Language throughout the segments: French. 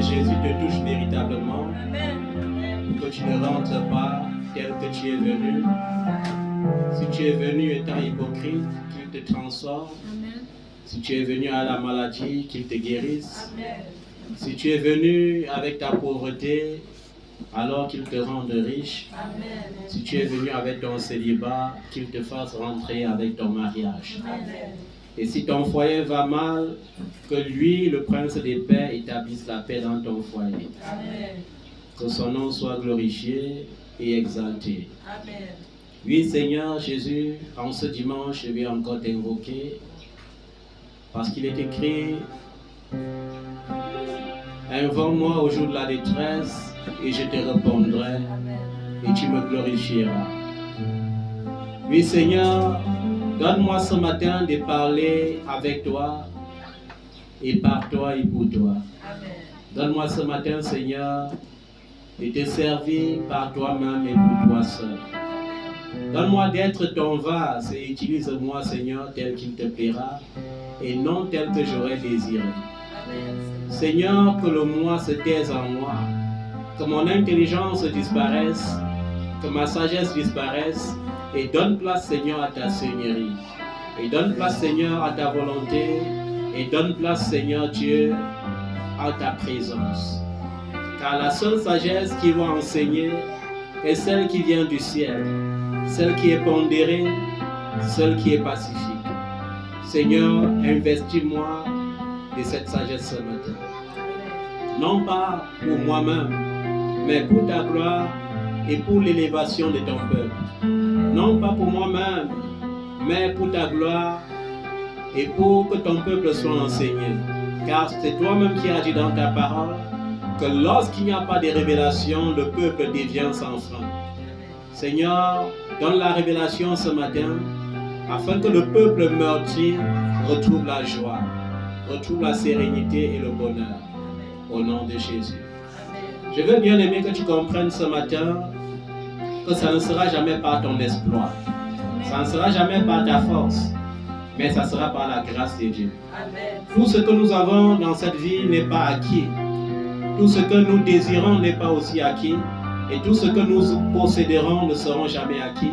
Jésus te touche véritablement, que tu ne rentres pas tel que tu es venu. Si tu es venu étant hypocrite, qu'il te transforme. Si tu es venu à la maladie, qu'il te guérisse. Si tu es venu avec ta pauvreté, alors qu'il te rende riche. Si tu es venu avec ton célibat, qu'il te fasse rentrer avec ton mariage. Et si ton foyer va mal, que lui, le prince des paix, établisse la paix dans ton foyer. Que son nom soit glorifié et exalté. Oui, Seigneur Jésus, en ce dimanche, je vais encore t'invoquer, parce qu'il est écrit: invoque-moi au jour de la détresse, et je te répondrai, et tu me glorifieras. Oui, Seigneur, donne-moi ce matin de parler avec toi, et par toi et pour toi. Donne-moi ce matin, Seigneur, de te servir par toi-même et pour toi seul. Donne-moi d'être ton vase et utilise-moi, Seigneur, tel qu'il te plaira, et non tel que j'aurais désiré. Seigneur, que le moi se taise en moi, que mon intelligence disparaisse, que ma sagesse disparaisse, et donne place, Seigneur, à ta seigneurie. Et donne place, Seigneur, à ta volonté, et donne place, Seigneur Dieu, à ta présence. Car la seule sagesse qui va enseigner est celle qui vient du ciel, celle qui est pondérée, celle qui est pacifique. Seigneur, investis-moi de cette sagesse ce matin. Non pas pour moi-même, mais pour ta gloire et pour l'élévation de ton peuple. Non pas pour moi-même, mais pour ta gloire et pour que ton peuple soit enseigné. Car c'est toi-même qui as dit dans ta parole que lorsqu'il n'y a pas de révélation, le peuple devient sans frein. Seigneur, donne la révélation ce matin, afin que le peuple meurtri retrouve la joie, retrouve la sérénité et le bonheur. Au nom de Jésus. Je veux bien aimer que tu comprennes ce matin que ça ne sera jamais par ton exploit, ça ne sera jamais par ta force, mais ça sera par la grâce de Dieu. Tout ce que nous avons dans cette vie n'est pas acquis. Tout ce que nous désirons n'est pas aussi acquis. Et tout ce que nous posséderons ne seront jamais acquis.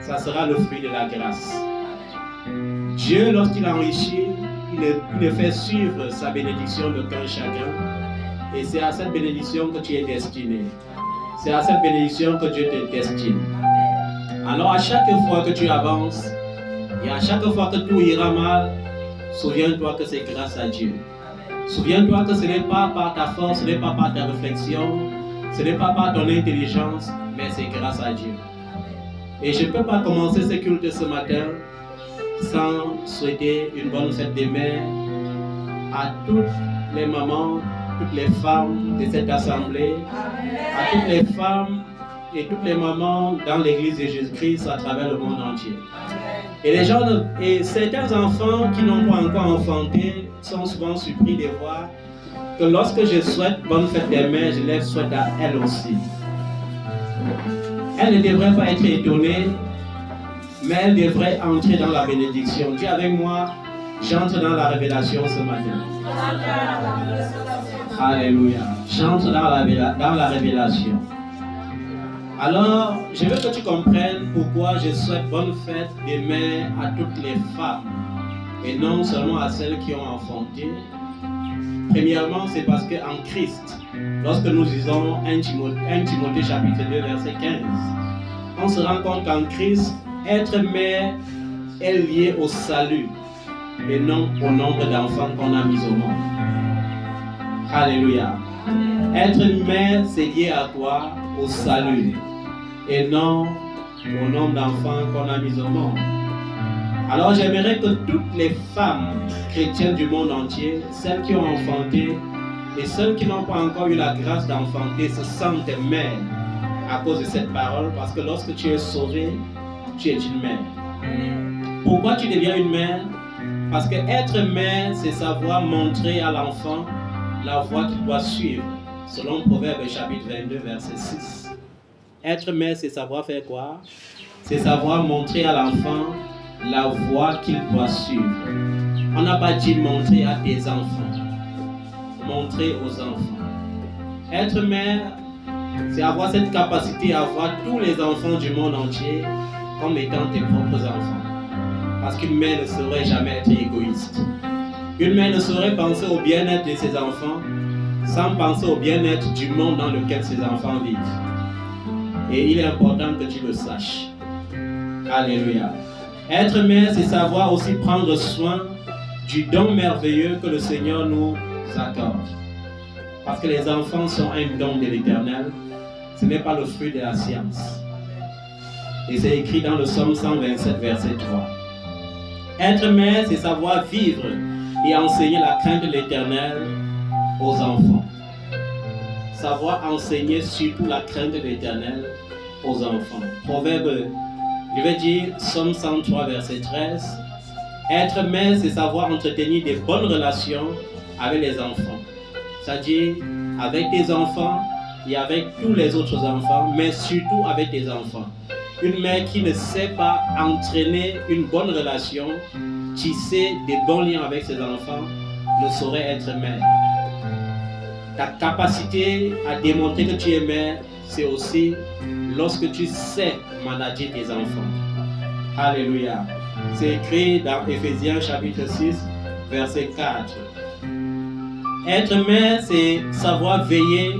Ça sera le fruit de la grâce. Dieu, lorsqu'il enrichit, il ne fait suivre sa bénédiction de qu'un chacun. Et c'est à cette bénédiction que tu es destiné. C'est à cette bénédiction que Dieu te destine. Alors à chaque fois que tu avances, et à chaque fois que tout ira mal, souviens-toi que c'est grâce à Dieu. Souviens-toi que ce n'est pas par ta force, ce n'est pas par ta réflexion, ce n'est pas par ton intelligence, mais c'est grâce à Dieu. Et je ne peux pas commencer ce culte ce matin sans souhaiter une bonne fête des mères à toutes les mamans, toutes les femmes de cette assemblée, à toutes les femmes et toutes les mamans dans l'église de Jésus-Christ à travers le monde entier. Et certains enfants qui n'ont pas encore enfanté sont souvent surpris de voir que lorsque je souhaite bonne fête des mères, je les souhaite à elles aussi. Elles ne devraient pas être étonnées, mais elles devraient entrer dans la bénédiction. Dis avec moi, j'entre dans la révélation ce matin. Alléluia. J'entre dans la révélation. Alors, je veux que tu comprennes pourquoi je souhaite bonne fête des mères à toutes les femmes et non seulement à celles qui ont enfanté. Premièrement, c'est parce qu'en Christ, lorsque nous lisons 1 Timothée chapitre 2 verset 15, on se rend compte qu'en Christ, être mère est lié au salut et non au nombre d'enfants qu'on a mis au monde. Alléluia. Être mère, c'est lié à quoi? Au salut et non au nombre d'enfants qu'on a mis au monde. Alors j'aimerais que toutes les femmes chrétiennes du monde entier, celles qui ont enfanté et celles qui n'ont pas encore eu la grâce d'enfanter, se sentent mères à cause de cette parole, parce que lorsque tu es sauvé, tu es une mère. Pourquoi tu deviens une mère? Parce que être mère, c'est savoir montrer à l'enfant la voie qu'il doit suivre, selon Proverbe chapitre 22, verset 6. Être mère, c'est savoir faire quoi? C'est savoir montrer à l'enfant la voie qu'il doit suivre. On n'a pas dit montrer à tes enfants, montrer aux enfants. Être mère, c'est avoir cette capacité à voir tous les enfants du monde entier comme étant tes propres enfants. Parce qu'une mère ne saurait jamais être égoïste. Une mère ne saurait penser au bien-être de ses enfants sans penser au bien-être du monde dans lequel ses enfants vivent. Et il est important que tu le saches. Alléluia. Être mère, c'est savoir aussi prendre soin du don merveilleux que le Seigneur nous accorde. Parce que les enfants sont un don de l'Éternel. Ce n'est pas le fruit de la science. Et c'est écrit dans le psaume 127, verset 3. Être mère, c'est savoir vivre et enseigner la crainte de l'Éternel aux enfants. Savoir enseigner surtout la crainte de l'Éternel aux enfants. Proverbe, je vais dire, psaume 103, verset 13. Être mère, c'est savoir entretenir des bonnes relations avec les enfants. C'est-à-dire avec tes enfants et avec tous les autres enfants, mais surtout avec tes enfants. Une mère qui ne sait pas entraîner une bonne relation, tisser des bons liens avec ses enfants, ne saurait être mère. Ta capacité à démontrer que tu es mère, c'est aussi lorsque tu sais manager tes enfants. Alléluia. C'est écrit dans Éphésiens chapitre 6, verset 4. Être mère, c'est savoir veiller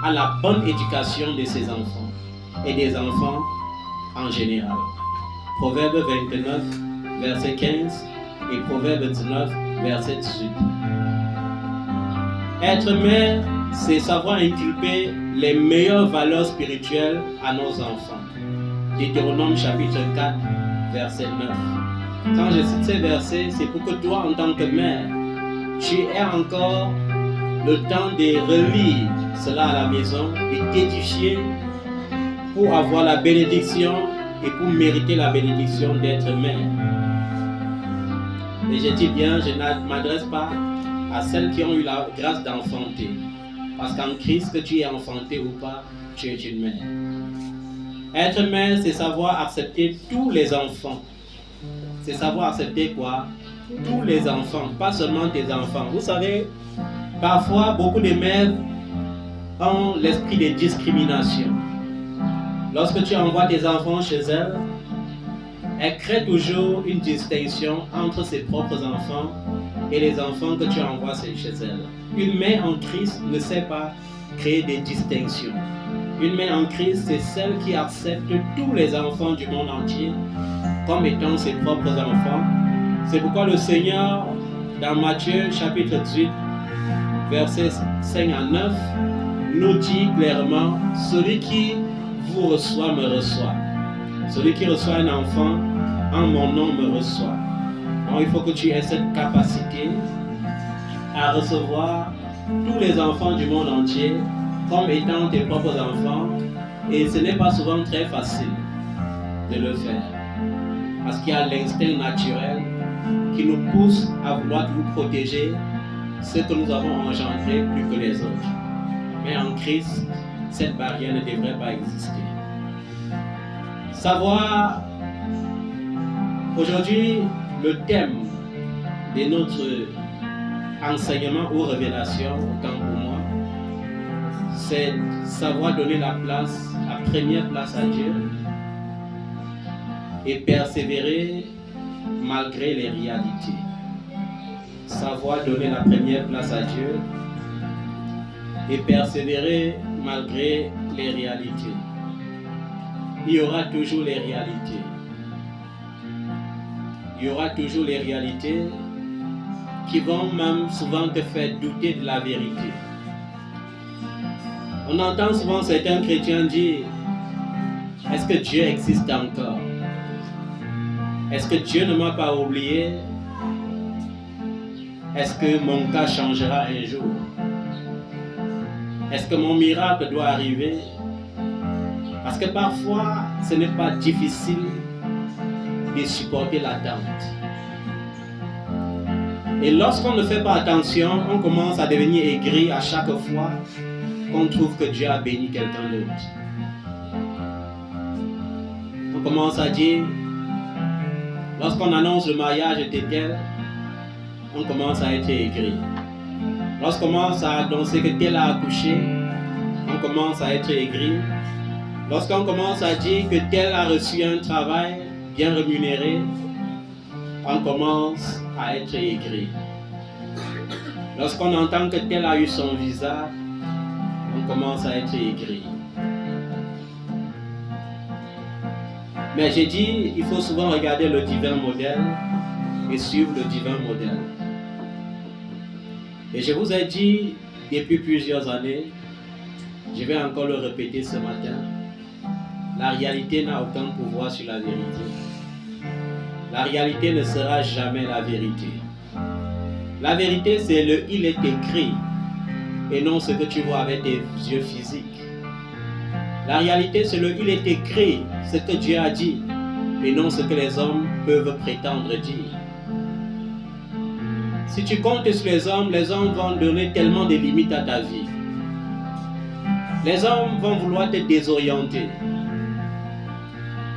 à la bonne éducation de ses enfants et des enfants en général. Proverbe 29, verset 15 et Proverbe 19, verset 18. Être mère, c'est savoir inculper les meilleures valeurs spirituelles à nos enfants. Deutéronome chapitre 4, verset 9. Quand je cite ces versets, c'est pour que toi, en tant que mère, tu aies encore le temps de relire cela à la maison, de t'édifier pour avoir la bénédiction et pour mériter la bénédiction d'être mère. Et je dis bien, je ne m'adresse pas à celles qui ont eu la grâce d'enfanter. Parce qu'en Christ, que tu es enfanté ou pas, tu es une mère. Être mère, c'est savoir accepter tous les enfants. C'est savoir accepter quoi? Tous les enfants, pas seulement tes enfants. Vous savez, parfois, beaucoup de mères ont l'esprit de discrimination. Lorsque tu envoies tes enfants chez elles créent toujours une distinction entre ses propres enfants et les enfants que tu envoies chez elles. Une mère en Christ ne sait pas créer des distinctions. Une mère en Christ, c'est celle qui accepte tous les enfants du monde entier comme étant ses propres enfants. C'est pourquoi le Seigneur, dans Matthieu chapitre 18, versets 5 à 9, nous dit clairement, celui qui vous reçoit me reçoit. Celui qui reçoit un enfant en mon nom me reçoit. Donc il faut que tu aies cette capacité à recevoir tous les enfants du monde entier comme étant tes propres enfants. Et ce n'est pas souvent très facile de le faire. Parce qu'il y a l'instinct naturel qui nous pousse à vouloir nous protéger ceux que nous avons engendrés plus que les autres. Mais en Christ, cette barrière ne devrait pas exister. Savoir, aujourd'hui, le thème de notre enseignement ou révélation, autant pour moi, c'est savoir donner la première place à Dieu et persévérer malgré les réalités. Savoir donner la première place à Dieu et persévérer malgré les réalités. Il y aura toujours les réalités. Il y aura toujours les réalités qui vont même souvent te faire douter de la vérité. On entend souvent certains chrétiens dire, est-ce que Dieu existe encore? Est-ce que Dieu ne m'a pas oublié? Est-ce que mon cas changera un jour? Est-ce que mon miracle doit arriver? Parce que parfois, ce n'est pas difficile de supporter l'attente. Et lorsqu'on ne fait pas attention, on commence à devenir aigri à chaque fois qu'on trouve que Dieu a béni quelqu'un d'autre. On commence à dire, lorsqu'on annonce le mariage de tel, on commence à être aigri. Lorsqu'on commence à annoncer que tel a accouché, on commence à être aigri. Lorsqu'on commence à dire que tel a reçu un travail bien rémunéré, on commence à être aigri. Lorsqu'on entend que tel a eu son visa, on commence à être aigri. Mais j'ai dit, il faut souvent regarder le divin modèle et suivre le divin modèle. Et je vous ai dit depuis plusieurs années, je vais encore le répéter ce matin, la réalité n'a aucun pouvoir sur la vérité. La réalité ne sera jamais la vérité. La vérité, c'est le « il est écrit » et non ce que tu vois avec tes yeux physiques. La réalité, c'est le « il est écrit », ce que Dieu a dit et non ce que les hommes peuvent prétendre dire. Si tu comptes sur les hommes vont donner tellement de limites à ta vie. Les hommes vont vouloir te désorienter.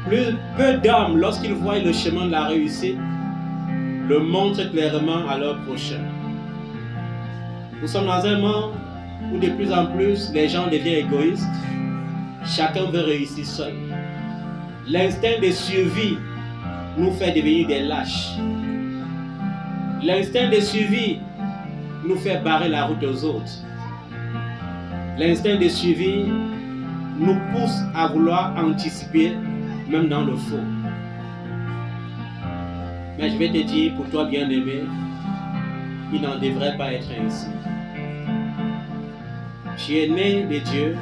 Peu d'hommes, lorsqu'ils voient le chemin de la réussite, le montrent clairement à leur prochain. Nous sommes dans un monde où de plus en plus les gens deviennent égoïstes. Chacun veut réussir seul. L'instinct de survie nous fait devenir des lâches. L'instinct de survie nous fait barrer la route aux autres. L'instinct de survie nous pousse à vouloir anticiper, même dans le faux. Mais je vais te dire, pour toi bien-aimé, il n'en devrait pas être ainsi. Tu es né de Dieu,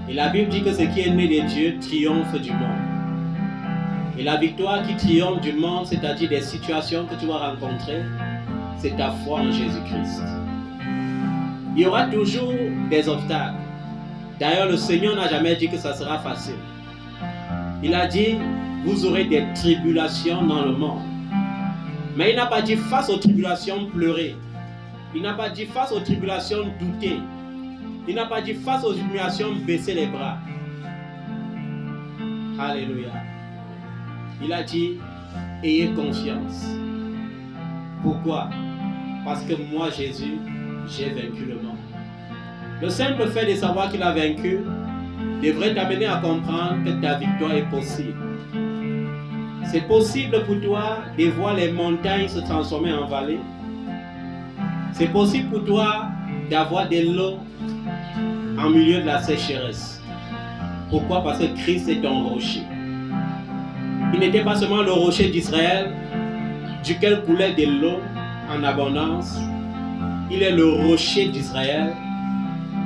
et la Bible dit que ce qui est né de Dieu triomphe du monde. Et la victoire qui triomphe du monde, c'est-à-dire des situations que tu vas rencontrer, c'est ta foi en Jésus-Christ. Il y aura toujours des obstacles. D'ailleurs, le Seigneur n'a jamais dit que ça sera facile. Il a dit, vous aurez des tribulations dans le monde. Mais il n'a pas dit face aux tribulations pleurer. Il n'a pas dit face aux tribulations douter. Il n'a pas dit face aux humiliations baisser les bras. Alléluia. Il a dit, ayez confiance. Pourquoi? Parce que moi, Jésus, j'ai vaincu le monde. Le simple fait de savoir qu'il a vaincu devrait t'amener à comprendre que ta victoire est possible. C'est possible pour toi de voir les montagnes se transformer en vallées. C'est possible pour toi d'avoir de l'eau en milieu de la sécheresse. Pourquoi? Parce que Christ est ton rocher. Il n'était pas seulement le rocher d'Israël, duquel coulait de l'eau en abondance. Il est le rocher d'Israël,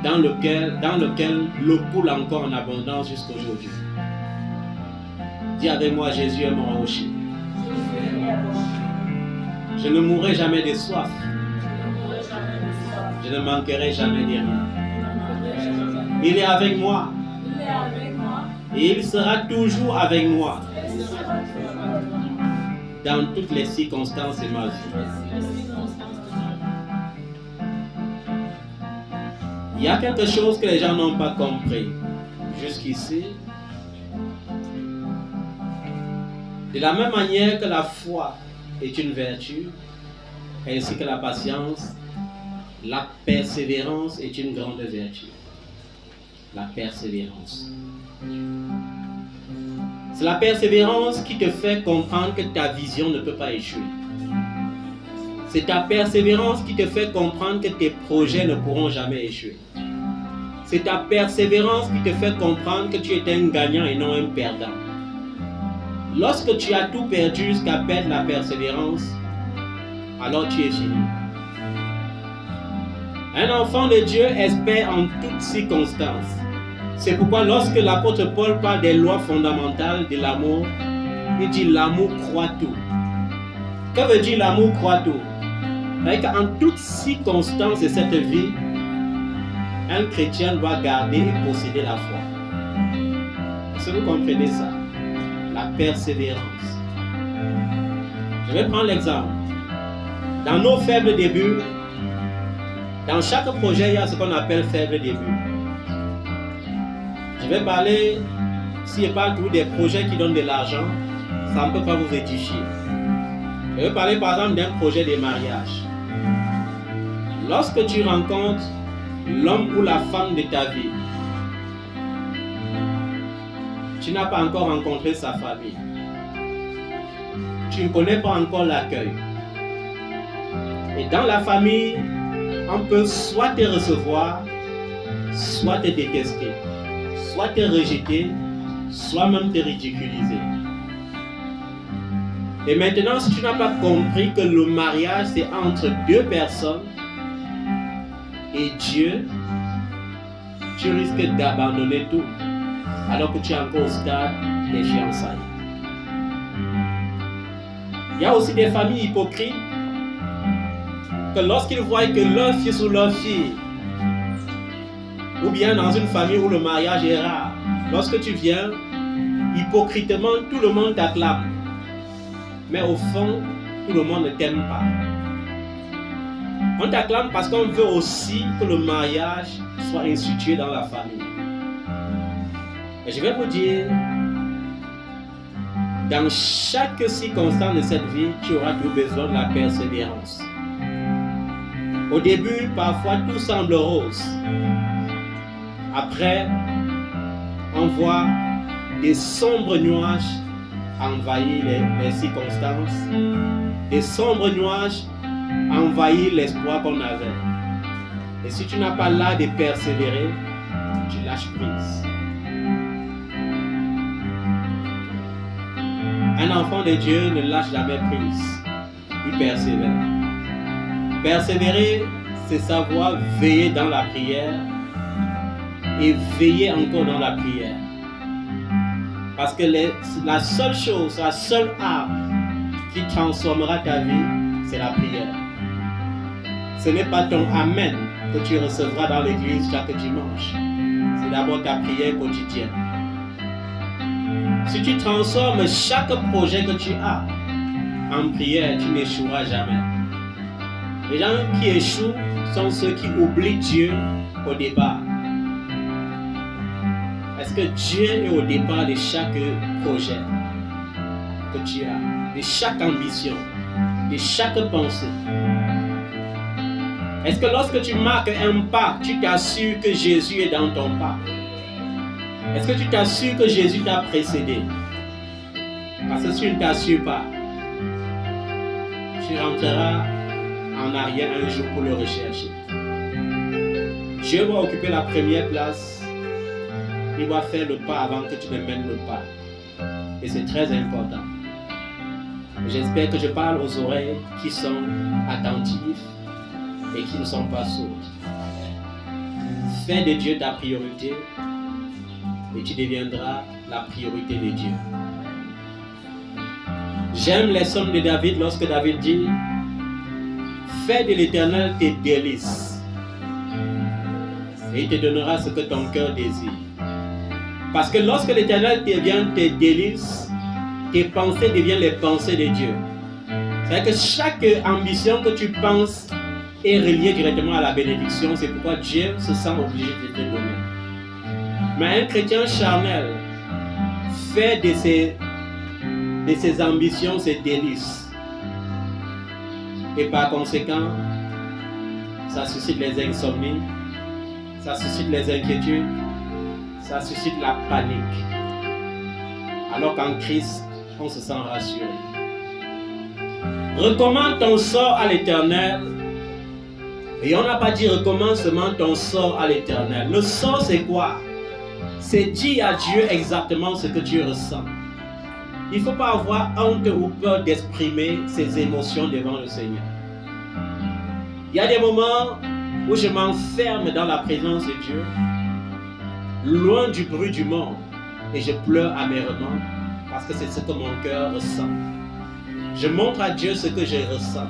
dans lequel l'eau coule encore en abondance jusqu'à aujourd'hui. Dis avec moi, Jésus est mon rocher. Je ne mourrai jamais de soif. Je ne manquerai jamais de rien. Il est avec moi. Et il sera toujours avec moi dans toutes les circonstances de ma vie. Il y a quelque chose que les gens n'ont pas compris jusqu'ici. De la même manière que la foi est une vertu, ainsi que la patience, la persévérance est une grande vertu. La persévérance. C'est la persévérance qui te fait comprendre que ta vision ne peut pas échouer. C'est ta persévérance qui te fait comprendre que tes projets ne pourront jamais échouer. C'est ta persévérance qui te fait comprendre que tu es un gagnant et non un perdant. Lorsque tu as tout perdu jusqu'à perdre la persévérance, alors tu es fini. Un enfant de Dieu espère en toutes circonstances. C'est pourquoi lorsque l'apôtre Paul parle des lois fondamentales de l'amour, il dit l'amour croit tout. Que veut dire l'amour croit tout? En toutes circonstances de cette vie, un chrétien doit garder et posséder la foi. Est-ce que vous comprenez ça? La persévérance. Je vais prendre l'exemple. Dans nos faibles débuts, dans chaque projet, il y a ce qu'on appelle faible début. Je vais parler, si je parle toujours des projets qui donnent de l'argent, ça ne peut pas vous édifier. Je vais parler par exemple d'un projet de mariage. Lorsque tu rencontres l'homme ou la femme de ta vie, tu n'as pas encore rencontré sa famille. Tu ne connais pas encore l'accueil. Et dans la famille, on peut soit te recevoir, soit te détester, soit te rejeter, soit même te ridiculiser. Et maintenant, si tu n'as pas compris que le mariage, c'est entre deux personnes et Dieu, tu risques d'abandonner tout, alors que tu es encore au stade des fiançailles. Il y a aussi des familles hypocrites que lorsqu'ils voient que leur fils ou leur fille, ou bien dans une famille où le mariage est rare, lorsque tu viens, hypocritement, tout le monde t'acclame. Mais au fond, tout le monde ne t'aime pas. On t'acclame parce qu'on veut aussi que le mariage soit institué dans la famille. Et je vais vous dire, dans chaque circonstance de cette vie, tu auras tout besoin de la persévérance. Au début, parfois, tout semble rose. Après, on voit des sombres nuages envahir les circonstances. Des sombres nuages envahir l'espoir qu'on avait. Et si tu n'as pas l'art de persévérer, tu lâches prise. Un enfant de Dieu ne lâche jamais prise. Il persévère. Persévérer, c'est savoir veiller dans la prière et veiller encore dans la prière. Parce que la seule chose, la seule arme qui transformera ta vie, c'est la prière. Ce n'est pas ton Amen que tu recevras dans l'église chaque dimanche. C'est d'abord ta prière quotidienne. Si tu transformes chaque projet que tu as en prière, tu n'échoueras jamais. Les gens qui échouent sont ceux qui oublient Dieu au départ. Est-ce que Dieu est au départ de chaque projet que tu as, de chaque ambition, de chaque pensée? Est-ce que lorsque tu marques un pas, tu t'assures que Jésus est dans ton pas? Est-ce que tu t'assures que Jésus t'a précédé? Parce que si tu ne t'assures pas, tu rentreras en arrière un jour pour le rechercher. Dieu va occuper la première place. Il va faire le pas avant que tu ne mènes le pas. Et c'est très important. J'espère que je parle aux oreilles qui sont attentives et qui ne sont pas sourdes. Fais de Dieu ta priorité et tu deviendras la priorité de Dieu. J'aime les psaumes de David lorsque David dit: fais de l'Éternel tes délices et il te donnera ce que ton cœur désire. Parce que lorsque l'Éternel devient tes délices, tes pensées deviennent les pensées de Dieu. C'est-à-dire que chaque ambition que tu penses est reliée directement à la bénédiction. C'est pourquoi Dieu se sent obligé de te donner. Mais un chrétien charnel fait de ses ambitions ses délices. Et par conséquent, ça suscite les insomnies, ça suscite les inquiétudes, ça suscite la panique. Alors qu'en Christ, on se sent rassuré. Recommande ton sort à l'Éternel. Et on n'a pas dit recommande seulement ton sort à l'Éternel. Le sort, c'est quoi? C'est dire à Dieu exactement ce que tu ressens. Il ne faut pas avoir honte ou peur d'exprimer ses émotions devant le Seigneur. Il y a des moments où je m'enferme dans la présence de Dieu, loin du bruit du monde, et je pleure amèrement parce que c'est ce que mon cœur ressent. Je montre à Dieu ce que je ressens.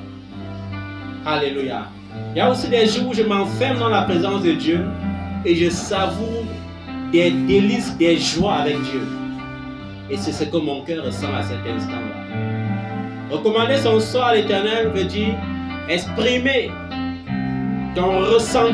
Alléluia. Il y a aussi des jours où je m'enferme dans la présence de Dieu et je savoure des délices, des joies avec Dieu. Et c'est ce que mon cœur ressent à cet instant-là. Recommander son sort à l'Éternel veut dire exprimer ton ressenti